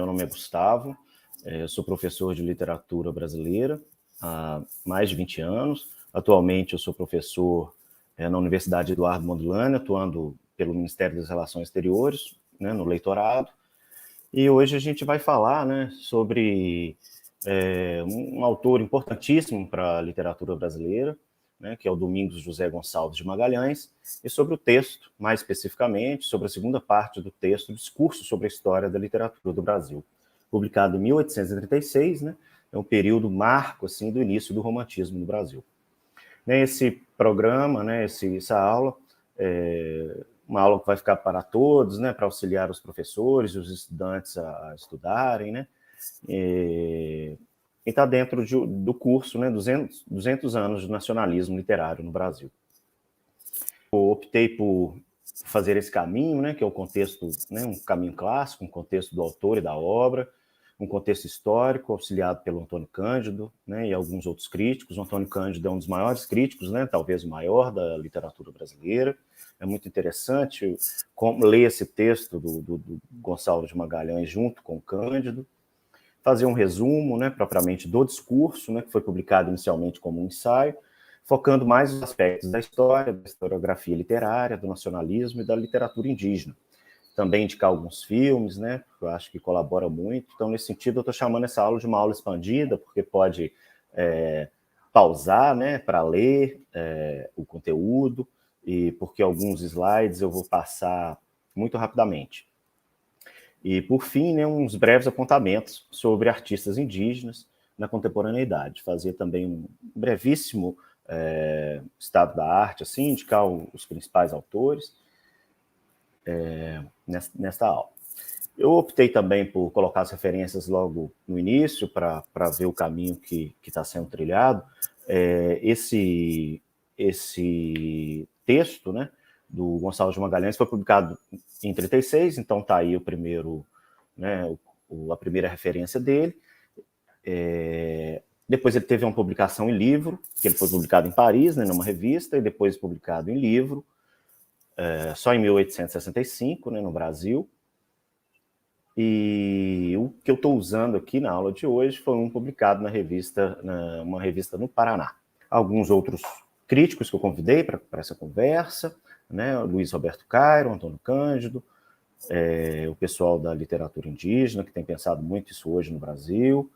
meu nome é Gustavo, sou professor de literatura brasileira há mais de 20 anos. Atualmente eu sou professor na Universidade Eduardo Mondlane, atuando pelo Ministério das Relações Exteriores, né, no leitorado. E hoje a gente vai falar, né, sobre um autor importantíssimo para a literatura brasileira, né, que é o Domingos José Gonçalves de Magalhães, e sobre o texto, mais especificamente, sobre a segunda parte do texto, Discurso sobre a História da Literatura do Brasil, publicado em 1836, né, é um período marco assim, do início do romantismo no Brasil. Esse programa, né, essa aula, uma aula que vai ficar para todos, né, para auxiliar os professores e os estudantes a estudarem, né, e está dentro do curso, né, 200 anos de nacionalismo literário no Brasil. Eu optei por fazer esse caminho, né, que é o contexto, né, um caminho clássico, um contexto do autor e da obra, um contexto histórico, auxiliado pelo Antônio Cândido, né, e alguns outros críticos. O Antônio Cândido é um dos maiores críticos, né, talvez o maior da literatura brasileira. É muito interessante ler esse texto do Gonçalves de Magalhães junto com o Cândido, fazer um resumo, né, propriamente do discurso, né, que foi publicado inicialmente como um ensaio, focando mais nos aspectos da história, da historiografia literária, do nacionalismo e da literatura indígena. Também indicar alguns filmes, né, que eu acho que colabora muito. Então, nesse sentido, eu estou chamando essa aula de uma aula expandida, porque pode pausar, né, para ler o conteúdo, e porque alguns slides eu vou passar muito rapidamente. E, por fim, né, uns breves apontamentos sobre artistas indígenas na contemporaneidade. Fazer também um brevíssimo estado da arte, assim, indicar os principais autores nesta aula. Eu optei também por colocar as referências logo no início, para ver o caminho que está sendo trilhado. Esse texto, né, do Gonçalves de Magalhães foi publicado em 36, então está aí o primeiro, né, a primeira referência dele. Depois ele teve uma publicação em livro, que ele foi publicado em Paris, né, numa revista, e depois publicado em livro, só em 1865, né, no Brasil. E o que eu estou usando aqui na aula de hoje foi um publicado uma revista no Paraná. Alguns outros críticos que eu convidei para essa conversa, né, Luiz Roberto Cairo, Antônio Cândido, o pessoal da literatura indígena, que tem pensado muito isso hoje no Brasil,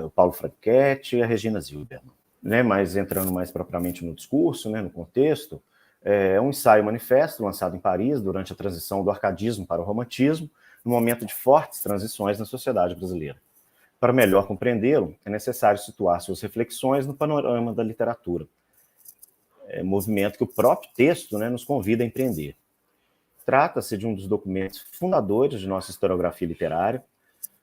o Paulo Franchetti e a Regina Zilberman. Né, mas entrando mais propriamente no discurso, né, no contexto, é um ensaio-manifesto lançado em Paris durante a transição do arcadismo para o romantismo, no momento de fortes transições na sociedade brasileira. Para melhor compreendê-lo, é necessário situar suas reflexões no panorama da literatura, movimento que o próprio texto, né, nos convida a empreender. Trata-se de um dos documentos fundadores de nossa historiografia literária.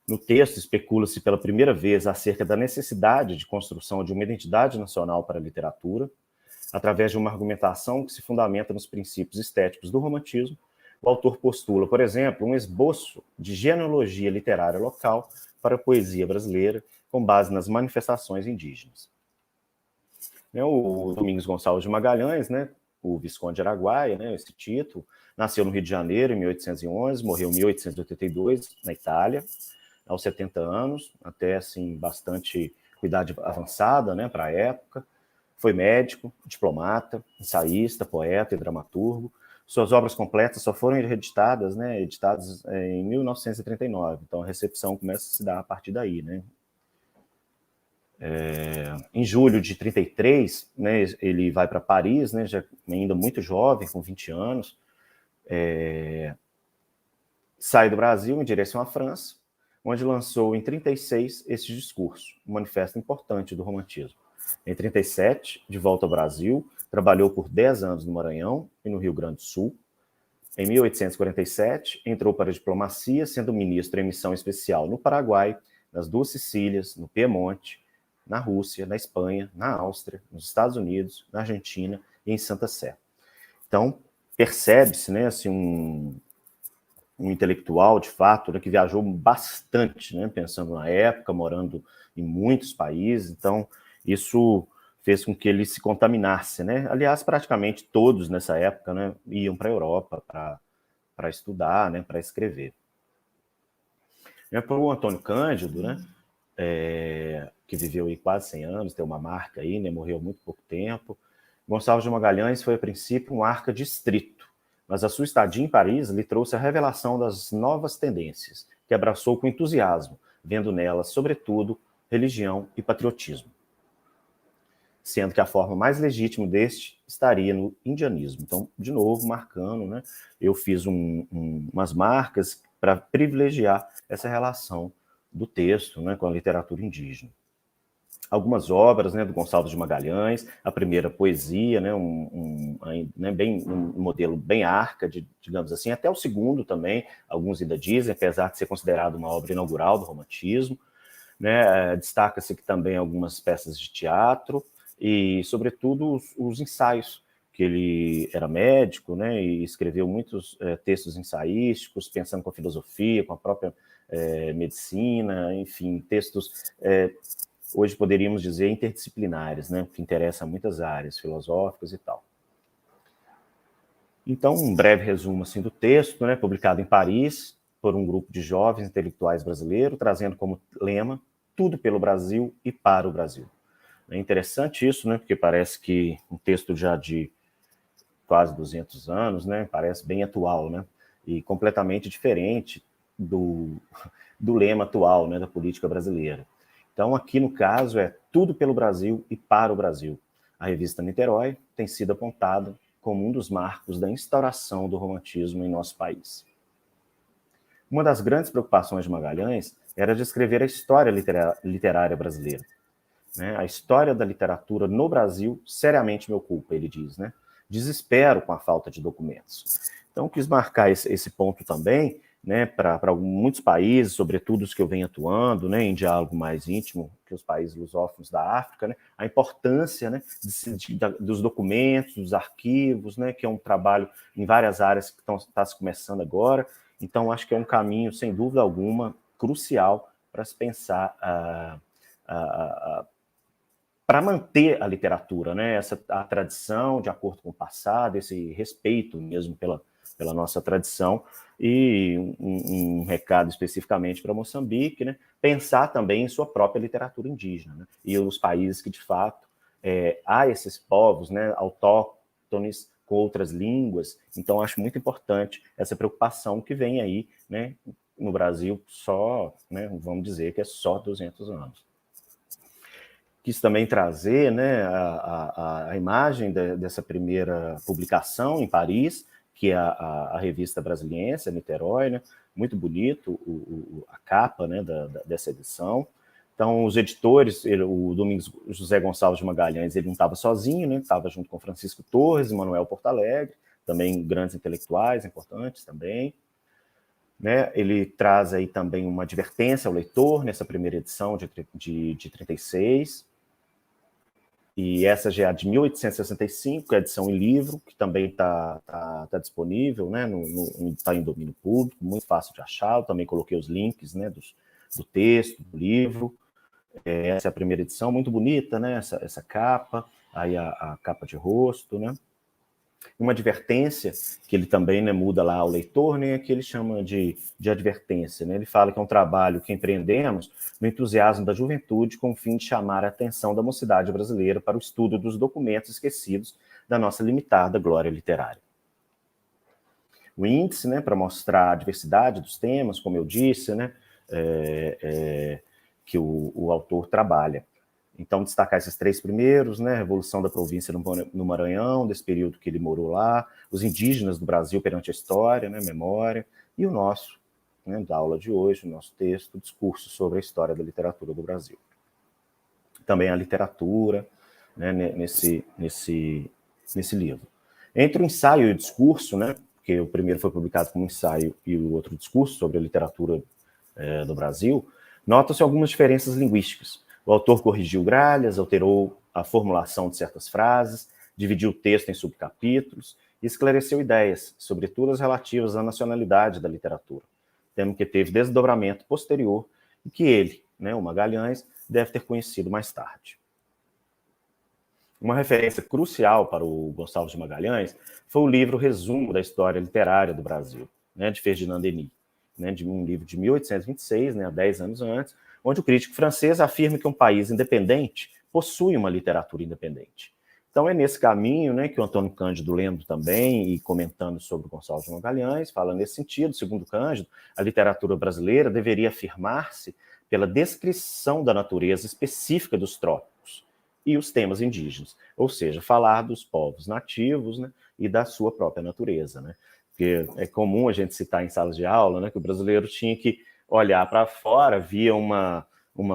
No texto, especula-se pela primeira vez acerca da necessidade de construção de uma identidade nacional para a literatura, através de uma argumentação que se fundamenta nos princípios estéticos do romantismo. O autor postula, por exemplo, um esboço de genealogia literária local para a poesia brasileira, com base nas manifestações indígenas. O Domingos Gonçalves de Magalhães, né, o Visconde de Araguaia, né, esse título, nasceu no Rio de Janeiro em 1811, morreu em 1882, na Itália, aos 70 anos, até assim, bastante com idade avançada, né, para a época. Foi médico, diplomata, ensaísta, poeta e dramaturgo. Suas obras completas só foram editadas em 1939, então a recepção começa a se dar a partir daí, né? Em julho de 33, né, ele vai para Paris, né, já ainda muito jovem, com 20 anos, sai do Brasil em direção à França, onde lançou em 36 esse discurso, um manifesto importante do romantismo. Em 37, de volta ao Brasil, trabalhou por 10 anos no Maranhão e no Rio Grande do Sul. Em 1847, entrou para a diplomacia, sendo ministro em missão especial no Paraguai, nas Duas Sicílias, no Piemonte, na Rússia, na Espanha, na Áustria, nos Estados Unidos, na Argentina e em Santa Sé. Então, percebe-se, né, assim, um intelectual, de fato, né, que viajou bastante, né, pensando na época, morando em muitos países. Então, isso fez com que ele se contaminasse, né? Aliás, praticamente todos nessa época, né, iam para a Europa para estudar, né, para escrever. Para o Antônio Cândido, né, que viveu aí quase 100 anos, tem uma marca aí, né, morreu há muito pouco tempo, Gonçalves de Magalhães foi, a princípio, um arca-distrito, mas a sua estadia em Paris lhe trouxe a revelação das novas tendências, que abraçou com entusiasmo, vendo nelas, sobretudo, religião e patriotismo. Sendo que a forma mais legítima deste estaria no indianismo. Então, de novo, marcando, né, eu fiz umas marcas para privilegiar essa relação do texto, né, com a literatura indígena. Algumas obras, né, do Gonçalves de Magalhães, a primeira poesia, né, um modelo bem arca, digamos assim, até o segundo também, alguns ainda dizem, apesar de ser considerado uma obra inaugural do romantismo, né, destaca-se também algumas peças de teatro e, sobretudo, os ensaios, que ele era médico, né, e escreveu muitos textos ensaísticos, pensando com a filosofia, com a própria medicina, enfim, textos, hoje poderíamos dizer, interdisciplinares, né, que interessam a muitas áreas filosóficas e tal. Então, um breve resumo assim, do texto, né, publicado em Paris por um grupo de jovens intelectuais brasileiros, trazendo como lema tudo pelo Brasil e para o Brasil. É interessante isso, né, porque parece que um texto já de quase 200 anos, né, parece bem atual, né, e completamente diferente do lema atual, né, da política brasileira. Então, aqui no caso, é tudo pelo Brasil e para o Brasil. A revista Niterói tem sido apontada como um dos marcos da instauração do romantismo em nosso país. Uma das grandes preocupações de Magalhães era de escrever a história literária brasileira. Né? A história da literatura no Brasil seriamente me ocupa, ele diz. Né? Desespero com a falta de documentos. Então, quis marcar esse ponto também, né, para muitos países, sobretudo os que eu venho atuando, né, em diálogo mais íntimo que os países lusófonos da África, né, a importância, né, dos documentos, dos arquivos, né, que é um trabalho em várias áreas que está se começando agora. Então, acho que é um caminho, sem dúvida alguma, crucial para se pensar para manter a literatura, né, a tradição de acordo com o passado, esse respeito mesmo pela nossa tradição, e um recado especificamente para Moçambique, né, pensar também em sua própria literatura indígena, né, e os países que, de fato, há esses povos, né, autóctones com outras línguas. Então, acho muito importante essa preocupação que vem aí, né, no Brasil só, né, vamos dizer que é só 200 anos. Quis também trazer, né, a imagem dessa primeira publicação em Paris, que é a revista brasiliense, a Niterói, né, muito bonito a capa, né, dessa edição. Então, os editores, o Domingos José Gonçalves de Magalhães, ele não estava sozinho, né, estava junto com Francisco Torres e Manuel Portalegre, também grandes intelectuais importantes também. Né, ele traz aí também uma advertência ao leitor nessa primeira edição de 36, e essa já é de 1865, a edição em livro, que também está disponível, né, está em domínio público, muito fácil de achar. Eu também coloquei os links, né, do texto, do livro. Essa é a primeira edição, muito bonita, né, essa capa, aí a capa de rosto, né. Uma advertência, que ele também, né, muda lá ao leitor, né, que ele chama de advertência. Né? Ele fala que é um trabalho que empreendemos no entusiasmo da juventude com o fim de chamar a atenção da mocidade brasileira para o estudo dos documentos esquecidos da nossa limitada glória literária. O índice, né, para mostrar a diversidade dos temas, como eu disse, né, que o autor trabalha. Então, destacar esses três primeiros, né, a Revolução da Província no Maranhão, desse período que ele morou lá, os indígenas do Brasil perante a história, né, memória, e o nosso, né, da aula de hoje, o nosso texto, discurso sobre a história da literatura do Brasil. Também a literatura, né, nesse livro. Entre o ensaio e o discurso, né, porque o primeiro foi publicado como ensaio e o outro discurso sobre a literatura do Brasil, notam-se algumas diferenças linguísticas. O autor corrigiu gralhas, alterou a formulação de certas frases, dividiu o texto em subcapítulos e esclareceu ideias, sobretudo as relativas à nacionalidade da literatura, tema que teve desdobramento posterior e que ele, né, o Magalhães, deve ter conhecido mais tarde. Uma referência crucial para o Gonçalves de Magalhães foi o livro Resumo da História Literária do Brasil, né, de Ferdinand Denis. né, de um livro de 1826, né, há 10 anos antes, onde o crítico francês afirma que um país independente possui uma literatura independente. Então é nesse caminho, né, que o Antônio Cândido, lendo também e comentando sobre o Gonçalves de Magalhães, fala nesse sentido. Segundo Cândido, a literatura brasileira deveria afirmar-se pela descrição da natureza específica dos trópicos e os temas indígenas, ou seja, falar dos povos nativos, né, e da sua própria natureza, né? Porque é comum a gente citar em salas de aula, né, que o brasileiro tinha que olhar para fora, via uma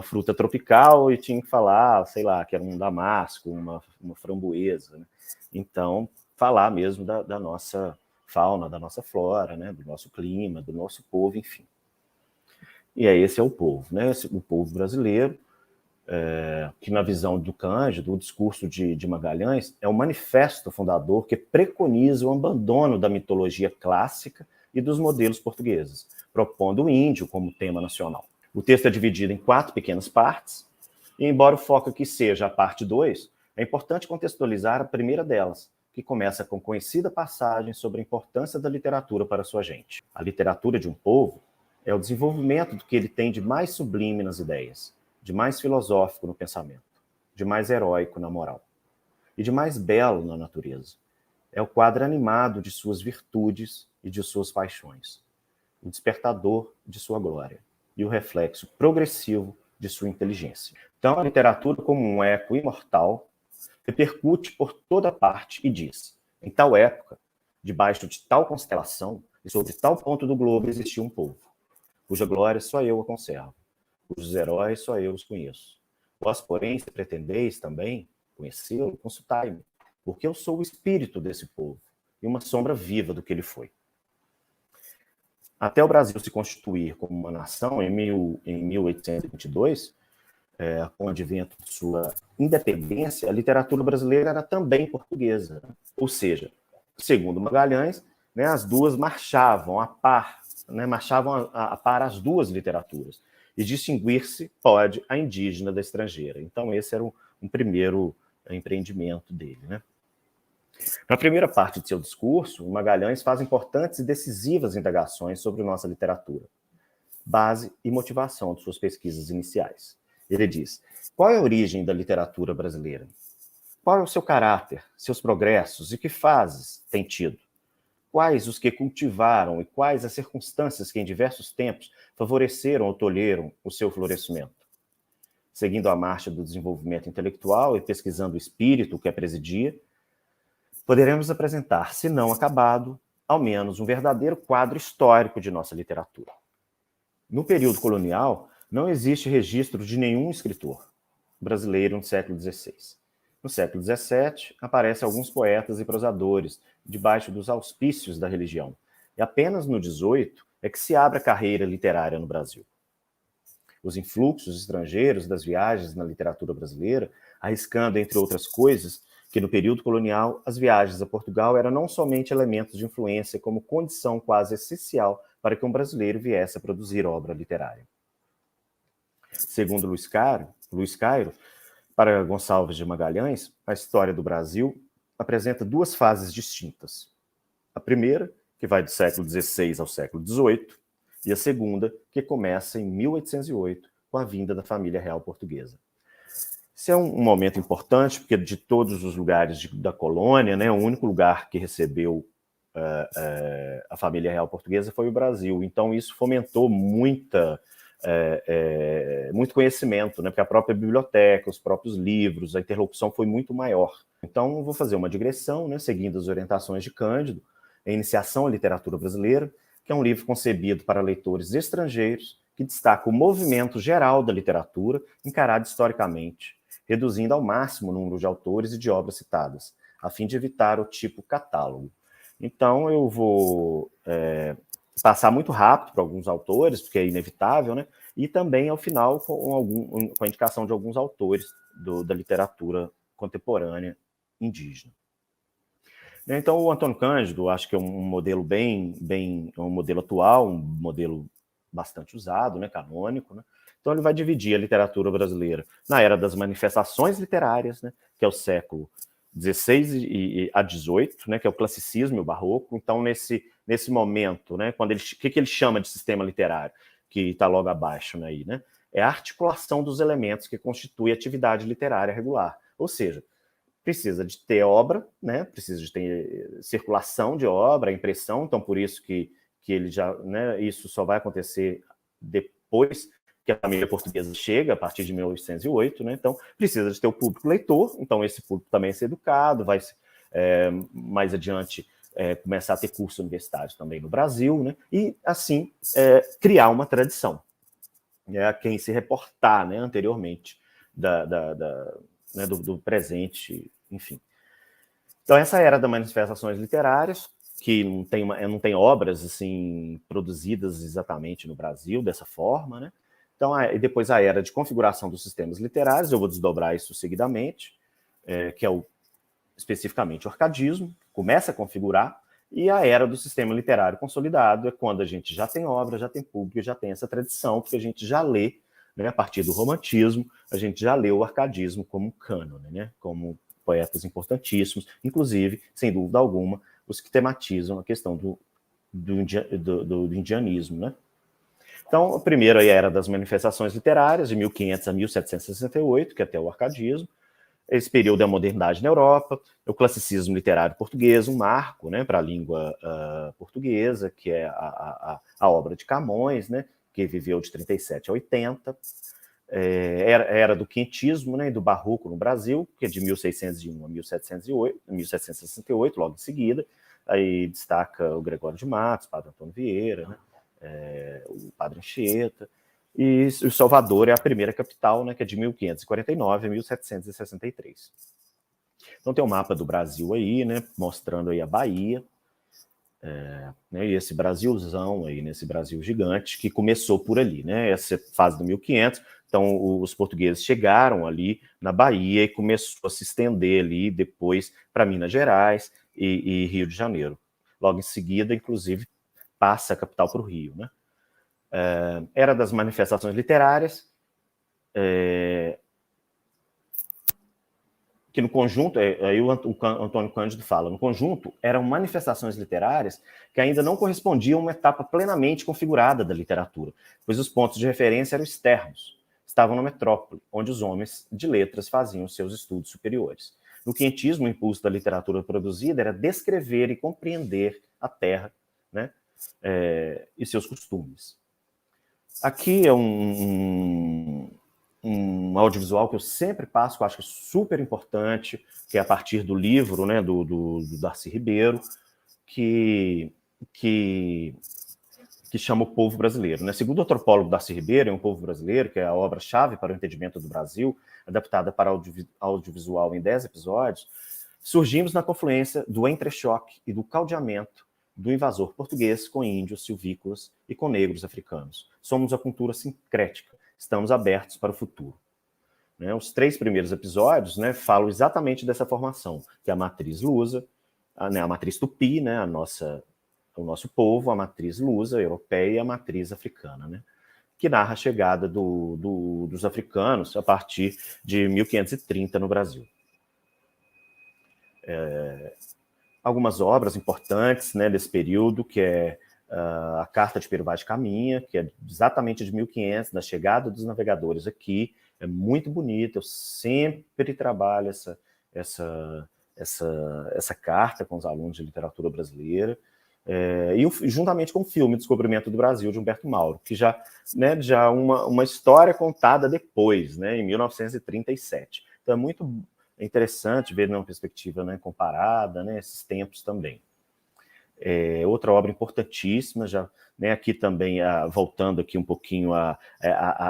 fruta tropical e tinha que falar, sei lá, que era um damasco, uma framboesa, né? Então, falar mesmo da nossa fauna, da nossa flora, né, do nosso clima, do nosso povo, enfim. E aí esse é o povo, né, o povo brasileiro, que na visão do Cândido, o discurso de Magalhães, é um manifesto fundador que preconiza o abandono da mitologia clássica e dos modelos portugueses, propondo o índio como tema nacional. O texto é dividido em 4 pequenas partes, e embora o foco aqui seja a parte 2, é importante contextualizar a primeira delas, que começa com conhecida passagem sobre a importância da literatura para sua gente. A literatura de um povo é o desenvolvimento do que ele tem de mais sublime nas ideias, de mais filosófico no pensamento, de mais heróico na moral, e de mais belo na natureza. É o quadro animado de suas virtudes e de suas paixões, o despertador de sua glória e o reflexo progressivo de sua inteligência. Então, a literatura, como um eco imortal, repercute por toda parte e diz: em tal época, debaixo de tal constelação e sobre tal ponto do globo existia um povo, cuja glória só eu a conservo, cujos heróis só eu os conheço. Vós, porém, se pretendeis também conhecê-lo, consultai-me, porque eu sou o espírito desse povo e uma sombra viva do que ele foi. Até o Brasil se constituir como uma nação em 1822, com o advento de sua independência, a literatura brasileira era também portuguesa. Ou seja, segundo Magalhães, né, as duas marchavam a par, né, marchavam a par as duas literaturas. E distinguir-se pode a indígena da estrangeira. Então, esse era um primeiro empreendimento dele, né? Na primeira parte de seu discurso, Magalhães faz importantes e decisivas indagações sobre nossa literatura, base e motivação de suas pesquisas iniciais. Ele diz: qual é a origem da literatura brasileira? Qual é o seu caráter, seus progressos e que fases tem tido? Quais os que cultivaram e quais as circunstâncias que em diversos tempos favoreceram ou tolheram o seu florescimento? Seguindo a marcha do desenvolvimento intelectual e pesquisando o espírito que a presidia, poderemos apresentar, se não acabado, ao menos um verdadeiro quadro histórico de nossa literatura. No período colonial, não existe registro de nenhum escritor brasileiro no século XVI. No século XVII, aparecem alguns poetas e prosadores, debaixo dos auspícios da religião. E apenas no XVIII é que se abre a carreira literária no Brasil. Os influxos estrangeiros das viagens na literatura brasileira, arriscando, entre outras coisas, que no período colonial as viagens a Portugal eram não somente elementos de influência, como condição quase essencial para que um brasileiro viesse a produzir obra literária. Segundo Luiz Cairo, para Gonçalves de Magalhães, a história do Brasil apresenta 2 fases distintas. A primeira, que vai do século XVI ao século XVIII, e a segunda, que começa em 1808, com a vinda da família real portuguesa. Esse é um momento importante, porque de todos os lugares da colônia, né, o único lugar que recebeu a família real portuguesa foi o Brasil. Então, isso fomentou muito conhecimento, né, porque a própria biblioteca, os próprios livros, a interlocução foi muito maior. Então, vou fazer uma digressão, né, seguindo as orientações de Cândido, a Iniciação à Literatura Brasileira, que é um livro concebido para leitores estrangeiros, que destaca o movimento geral da literatura, encarado historicamente, reduzindo ao máximo o número de autores e de obras citadas, a fim de evitar o tipo catálogo. Então, eu vou passar muito rápido para alguns autores, porque é inevitável, né? E também, ao final, com a indicação de alguns autores da literatura contemporânea indígena. Então, o Antônio Cândido, acho que é um modelo um modelo atual, um modelo bastante usado, né, canônico, né? Então, ele vai dividir a literatura brasileira na era das manifestações literárias, né, que é o século XVI a XVIII, né, que é o classicismo e o barroco. Então, nesse nesse momento, né, quando o que ele chama de sistema literário, que está logo abaixo, né, aí, né? É a articulação dos elementos que constitui a atividade literária regular. Ou seja, precisa de ter obra, né? Precisa de ter circulação de obra, impressão, então por isso que ele já, né, isso só vai acontecer depois que a família portuguesa chega, a partir de 1808, né? Então precisa de ter o público leitor, então esse público também é ser educado, vai mais adiante começar a ter curso universitário também no Brasil, né? E assim criar uma tradição, a quem se reportar, né, anteriormente né, do presente, enfim. Então, essa era das manifestações literárias, que não tem obras assim produzidas exatamente no Brasil dessa forma, né? Então, e depois a era de configuração dos sistemas literários, eu vou desdobrar isso seguidamente, que é especificamente o arcadismo, começa a configurar, e a era do sistema literário consolidado é quando a gente já tem obra, já tem público, já tem essa tradição, porque a gente já lê, né, a partir do romantismo, a gente já lê o arcadismo como cânone, né, como poetas importantíssimos, inclusive, sem dúvida alguma, os que tematizam a questão do indianismo, né. Então, a primeira era das manifestações literárias, de 1500 a 1768, que é até o arcadismo. Esse período é a modernidade na Europa, o classicismo literário português, um marco, né, para a língua portuguesa, que é a obra de Camões, né, que viveu de 37 a 80. Era do quintismo, né, e do barroco no Brasil, que é de 1601 a 1768, logo em seguida. Aí destaca o Gregório de Matos, o Padre Antônio Vieira, né, o Padre Anchieta. E o Salvador é a primeira capital, né, que é de 1549 a 1763. Então tem um mapa do Brasil aí, né, mostrando aí a Bahia, né, e esse Brasilzão aí, nesse Brasil gigante, que começou por ali, né, essa fase do 1500, então os portugueses chegaram ali na Bahia e começou a se estender ali depois para Minas Gerais e Rio de Janeiro. Logo em seguida, inclusive, passa a capital para o Rio, né. Era das manifestações literárias, que no conjunto, aí o Antônio Cândido fala, no conjunto eram manifestações literárias que ainda não correspondiam a uma etapa plenamente configurada da literatura, pois os pontos de referência eram externos, estavam na metrópole, onde os homens de letras faziam seus estudos superiores. No quintismo, o impulso da literatura produzida era descrever e compreender a terra, né, e seus costumes. Aqui é um audiovisual que eu sempre passo, que eu acho que é super importante, que é a partir do livro, né, do Darcy Ribeiro, que chama O Povo Brasileiro, né? Segundo o antropólogo Darcy Ribeiro, é um povo brasileiro, que é a obra-chave para o entendimento do Brasil, adaptada para audiovisual em 10 episódios, surgimos na confluência do entrechoque e do caldeamento do invasor português com índios silvícolas e com negros africanos. Somos a cultura sincrética, estamos abertos para o futuro. Né? Os 3 primeiros episódios, né, falam exatamente dessa formação, que é a matriz lusa, a matriz tupi, né, o nosso povo, a matriz lusa, europeia, e a matriz africana, né, que narra a chegada dos africanos a partir de 1530 no Brasil. Algumas obras importantes, né, desse período, que é a Carta de Pero Vaz de Caminha, que é exatamente de 1500, da chegada dos navegadores aqui, é muito bonita, eu sempre trabalho essa carta com os alunos de literatura brasileira, e juntamente com o filme Descobrimento do Brasil, de Humberto Mauro, que já uma história contada depois, né, em 1937. Então é muito interessante ver numa perspectiva, né, comparada, né, esses tempos também. Outra obra importantíssima, já, né, aqui também, voltando aqui um pouquinho a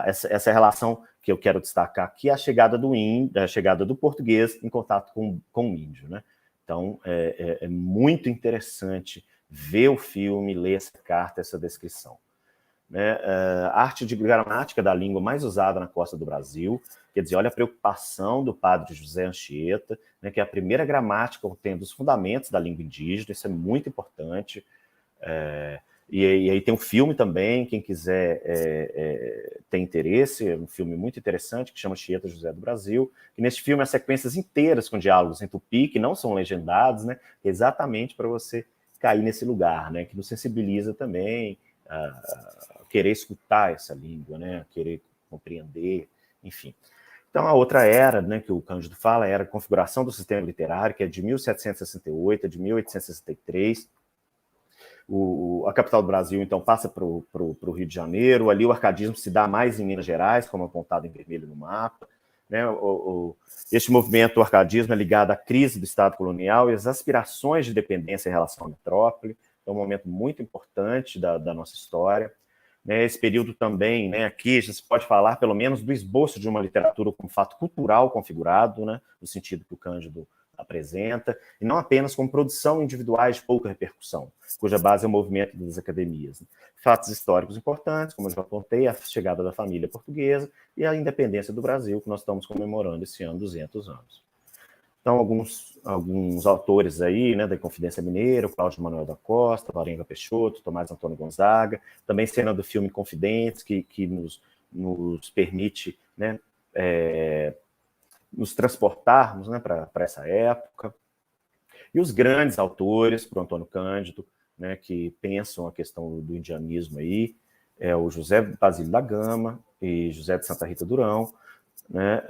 essa relação que eu quero destacar aqui, a chegada do português em contato com o índio, né? Então, é muito interessante ver o filme, ler essa carta, essa descrição. Né? A arte de gramática da língua mais usada na costa do Brasil, quer dizer, olha a preocupação do padre José Anchieta, né, que é a primeira gramática contendo os fundamentos da língua indígena, isso é muito importante. E aí tem um filme também, quem quiser ter interesse, é um filme muito interessante, que chama Anchieta José do Brasil, e nesse filme há sequências inteiras com diálogos em tupi, que não são legendados, né, exatamente para você cair nesse lugar, né, que nos sensibiliza também a querer escutar essa língua, né, a querer compreender, enfim. Então, a outra era, né, que o Cândido fala, era a configuração do sistema literário, que é de 1768 a de 1863. A capital do Brasil, então, passa para o Rio de Janeiro. Ali o arcadismo se dá mais em Minas Gerais, como apontado em vermelho no mapa. Né? Este movimento do arcadismo é ligado à crise do Estado colonial e às aspirações de dependência em relação à metrópole. É um momento muito importante da nossa história. Né? Esse período também, né, aqui, a gente pode falar, pelo menos, do esboço de uma literatura como fato cultural configurado, né, no sentido que o Cândido apresenta, e não apenas como produção individuais de pouca repercussão, cuja base é o movimento das academias. Fatos históricos importantes, como eu já apontei, a chegada da família portuguesa e a independência do Brasil, que nós estamos comemorando esse ano, 200 anos. Então, alguns autores aí, né, da Inconfidência Mineira, Cláudio Manuel da Costa, Varenga Peixoto, Tomás Antônio Gonzaga, também cena do filme Confidentes, que nos permite, né, nos transportarmos, né, para essa época. E os grandes autores, para o Antônio Cândido, né, que pensam a questão do indianismo aí, é o José Basílio da Gama e José de Santa Rita Durão, né,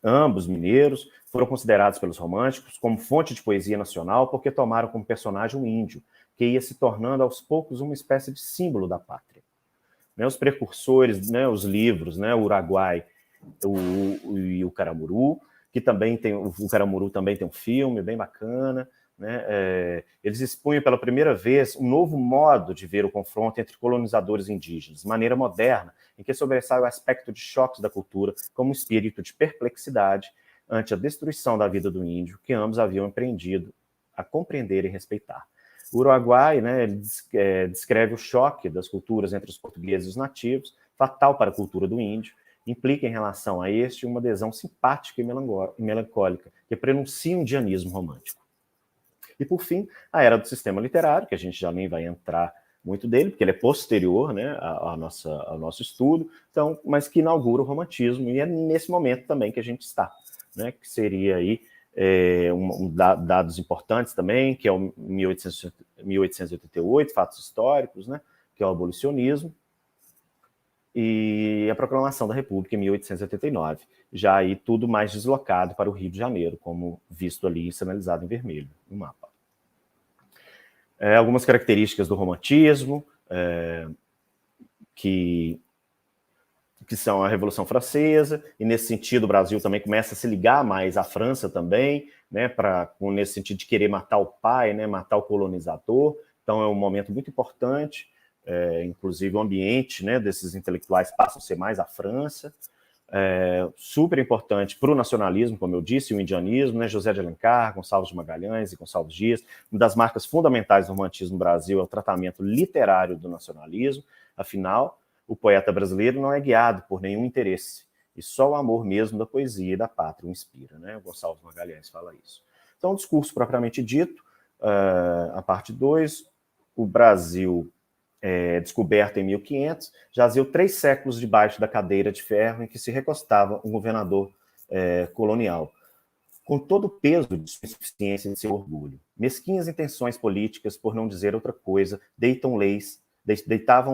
ambos mineiros, foram considerados pelos românticos como fonte de poesia nacional porque tomaram como personagem um índio, que ia se tornando aos poucos uma espécie de símbolo da pátria. Né, os precursores, né, os livros, né, o Uruguai e o Caramuru, que também tem, o Caramuru também tem um filme bem bacana, né? Eles expunham pela primeira vez um novo modo de ver o confronto entre colonizadores e indígenas, maneira moderna, em que sobressai o aspecto de choques da cultura como um espírito de perplexidade ante a destruição da vida do índio, que ambos haviam empreendido a compreender e respeitar. O Uruguai, né, ele descreve o choque das culturas entre os portugueses e os nativos, fatal para a cultura do índio, implica em relação a este uma adesão simpática e melancólica, que prenuncia um indianismo romântico. E, por fim, a era do sistema literário, que a gente já nem vai entrar muito dele, porque ele é posterior, né, ao nosso estudo, então, mas que inaugura o romantismo, e é nesse momento também que a gente está, né, que seria aí dados importantes também, que é o 1888, fatos históricos, né, que é o abolicionismo, e a proclamação da República em 1889, já aí tudo mais deslocado para o Rio de Janeiro, como visto ali, sinalizado em vermelho no mapa. Algumas características do romantismo, que são a Revolução Francesa, e nesse sentido o Brasil também começa a se ligar mais à França também, né, nesse sentido de querer matar o pai, né, matar o colonizador, então é um momento muito importante. Inclusive o ambiente, né, desses intelectuais passa a ser mais a França, super importante para o nacionalismo, como eu disse, o indianismo, né, José de Alencar, Gonçalves de Magalhães e Gonçalves Dias. Uma das marcas fundamentais do romantismo no Brasil é o tratamento literário do nacionalismo, afinal, o poeta brasileiro não é guiado por nenhum interesse, e só o amor mesmo da poesia e da pátria o inspira, né? O Gonçalves Magalhães fala isso. Então, o discurso propriamente dito, a parte 2, o Brasil descoberto em 1500, jazeu 3 séculos debaixo da cadeira de ferro em que se recostava um governador colonial, com todo o peso de sua insuficiência e de seu orgulho. Mesquinhas intenções políticas, por não dizer outra coisa, deitavam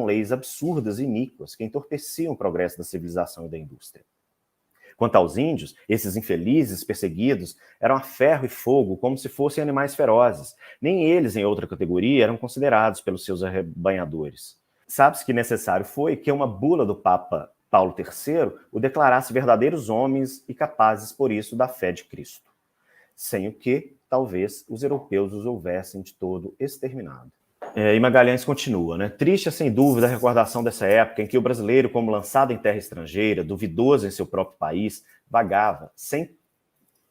leis absurdas e iníquas que entorpeciam o progresso da civilização e da indústria. Quanto aos índios, esses infelizes, perseguidos, eram a ferro e fogo, como se fossem animais ferozes. Nem eles, em outra categoria, eram considerados pelos seus arrebanhadores. Sabe-se que necessário foi que uma bula do Papa Paulo III o declarasse verdadeiros homens e capazes, por isso, da fé de Cristo. Sem o que, talvez, os europeus os houvessem de todo exterminado. E Magalhães continua, né? Triste é sem dúvida a recordação dessa época em que o brasileiro, como lançado em terra estrangeira, duvidoso em seu próprio país, vagava sem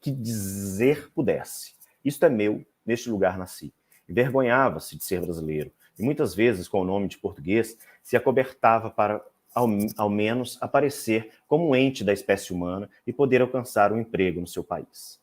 que dizer pudesse. Isto é meu, neste lugar nasci. Envergonhava-se de ser brasileiro e muitas vezes, com o nome de português, se acobertava para, ao menos, aparecer como um ente da espécie humana e poder alcançar um emprego no seu país.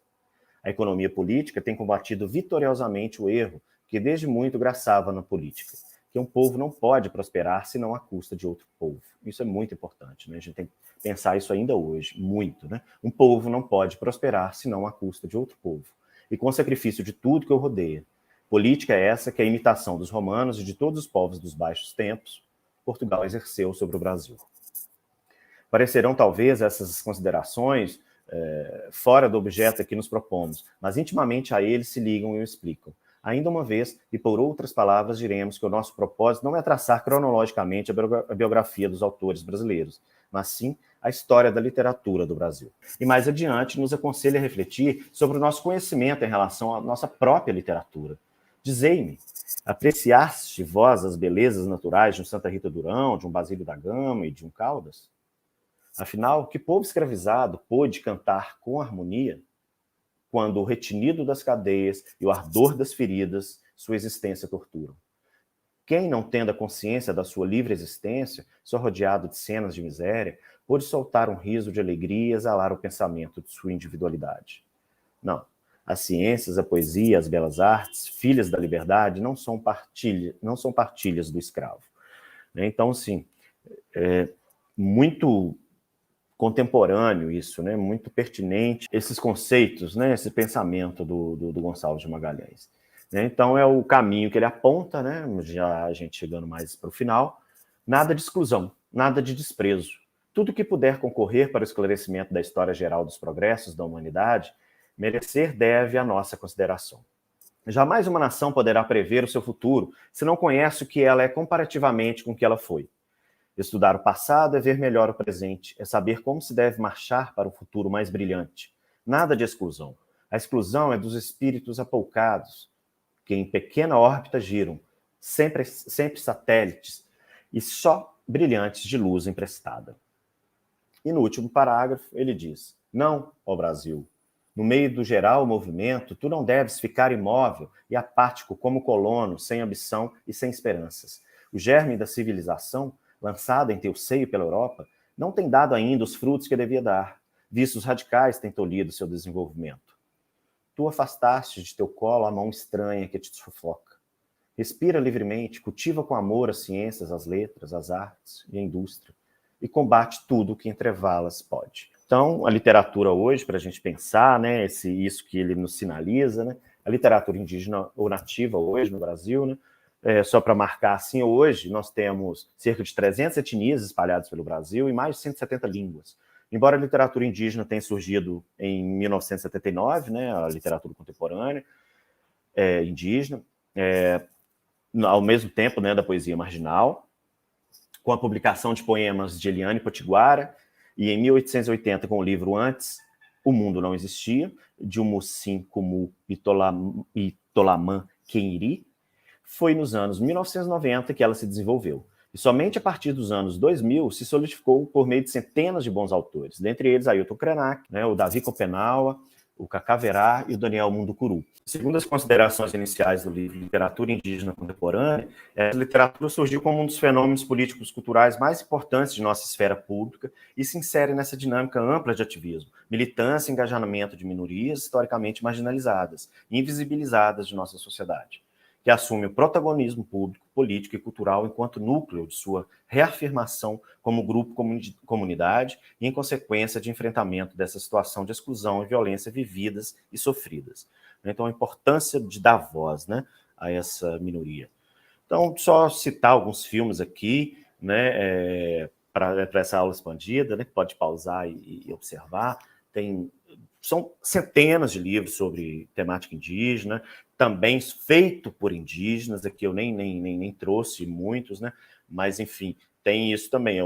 A economia política tem combatido vitoriosamente o erro que desde muito graçava na política, que um povo não pode prosperar senão à custa de outro povo. Isso é muito importante, né? A gente tem que pensar isso ainda hoje, muito, né? Um povo não pode prosperar senão à custa de outro povo, e com o sacrifício de tudo que o rodeia. Política é essa que a imitação dos romanos e de todos os povos dos baixos tempos, Portugal exerceu sobre o Brasil. Parecerão talvez essas considerações fora do objeto que nos propomos, mas intimamente a eles se ligam e o explicam. Ainda uma vez, e por outras palavras, diremos que o nosso propósito não é traçar cronologicamente a biografia dos autores brasileiros, mas sim a história da literatura do Brasil. E mais adiante, nos aconselha a refletir sobre o nosso conhecimento em relação à nossa própria literatura. Dizei-me, apreciaste vós as belezas naturais de um Santa Rita Durão, de um Basílio da Gama e de um Caldas? Afinal, que povo escravizado pôde cantar com harmonia quando o retinido das cadeias e o ardor das feridas sua existência torturam? Quem, não tendo a consciência da sua livre existência, só rodeado de cenas de miséria, pôde soltar um riso de alegria e exalar o pensamento de sua individualidade? Não. As ciências, a poesia, as belas artes, filhas da liberdade, não são partilhas do escravo. Então, sim, é muito contemporâneo isso, né? Muito pertinente, esses conceitos, né? Esse pensamento do Gonçalves de Magalhães. Então, é o caminho que ele aponta, né? Já a gente chegando mais para o final, nada de exclusão, nada de desprezo. Tudo que puder concorrer para o esclarecimento da história geral dos progressos da humanidade, merecer deve a nossa consideração. Jamais uma nação poderá prever o seu futuro se não conhece o que ela é comparativamente com o que ela foi. Estudar o passado é ver melhor o presente, é saber como se deve marchar para o futuro mais brilhante. Nada de exclusão. A exclusão é dos espíritos apoucados, que em pequena órbita giram, sempre satélites, e só brilhantes de luz emprestada. E no último parágrafo ele diz: não, ó Brasil, no meio do geral movimento, tu não deves ficar imóvel e apático como colono, sem ambição e sem esperanças. O germe da civilização, lançada em teu seio pela Europa, não tem dado ainda os frutos que devia dar. Vícios radicais têm tolhido seu desenvolvimento. Tu afastaste de teu colo a mão estranha que te sufoca. Respira livremente, cultiva com amor as ciências, as letras, as artes e a indústria, e combate tudo o que entrevá-las pode. Então, a literatura hoje, para a gente pensar, né, isso que ele nos sinaliza, né, a literatura indígena ou nativa hoje no Brasil, né, só para marcar assim, hoje nós temos cerca de 300 etnias espalhadas pelo Brasil e mais de 170 línguas. Embora a literatura indígena tenha surgido em 1979, né, a literatura contemporânea indígena, ao mesmo tempo, né, da poesia marginal, com a publicação de poemas de Eliane Potiguara, e em 1880, com o livro Antes, O Mundo Não Existia, de Umusim Kumu e Tolamã Queniri, foi nos anos 1990 que ela se desenvolveu. E somente a partir dos anos 2000 se solidificou por meio de centenas de bons autores, dentre eles Ailton Krenak, né, o Davi Kopenawa, o Cacá Verá e o Daniel Munducuru. Segundo as considerações iniciais do livro Literatura Indígena Contemporânea, a literatura surgiu como um dos fenômenos políticos culturais mais importantes de nossa esfera pública e se insere nessa dinâmica ampla de ativismo, militância e engajamento de minorias historicamente marginalizadas e invisibilizadas de nossa sociedade, que assume o protagonismo público, político e cultural enquanto núcleo de sua reafirmação como grupo, comunidade e, em consequência, de enfrentamento dessa situação de exclusão e violência vividas e sofridas. Então, a importância de dar voz, né, a essa minoria. Então, só citar alguns filmes aqui, né, para essa aula expandida, né, que pode pausar e observar. São centenas de livros sobre temática indígena, também feito por indígenas, aqui eu nem trouxe muitos, né? Mas, enfim, tem isso também,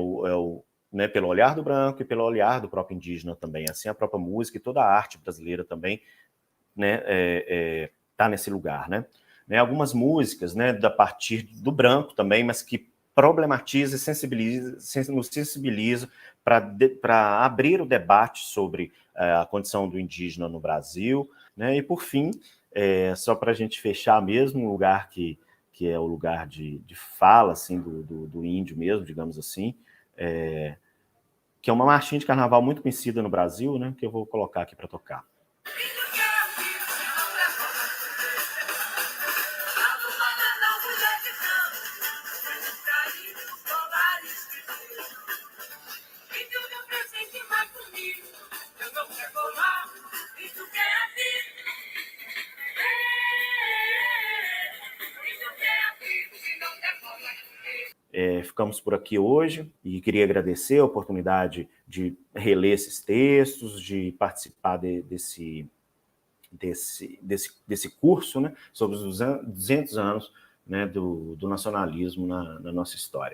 né, pelo olhar do branco e pelo olhar do próprio indígena também, assim a própria música e toda a arte brasileira também, né, tá nesse lugar, né? Algumas músicas, né, a partir do branco também, mas que problematiza e nos sensibiliza para abrir o debate sobre a condição do indígena no Brasil, né? E, por fim, só para a gente fechar mesmo, um lugar que é o lugar de fala assim, do índio mesmo, digamos assim, que é uma marchinha de carnaval muito conhecida no Brasil, né, que eu vou colocar aqui para tocar. Ficamos por aqui hoje e queria agradecer a oportunidade de reler esses textos, de participar desse curso, né, sobre os 200 anos, né, do nacionalismo na nossa história.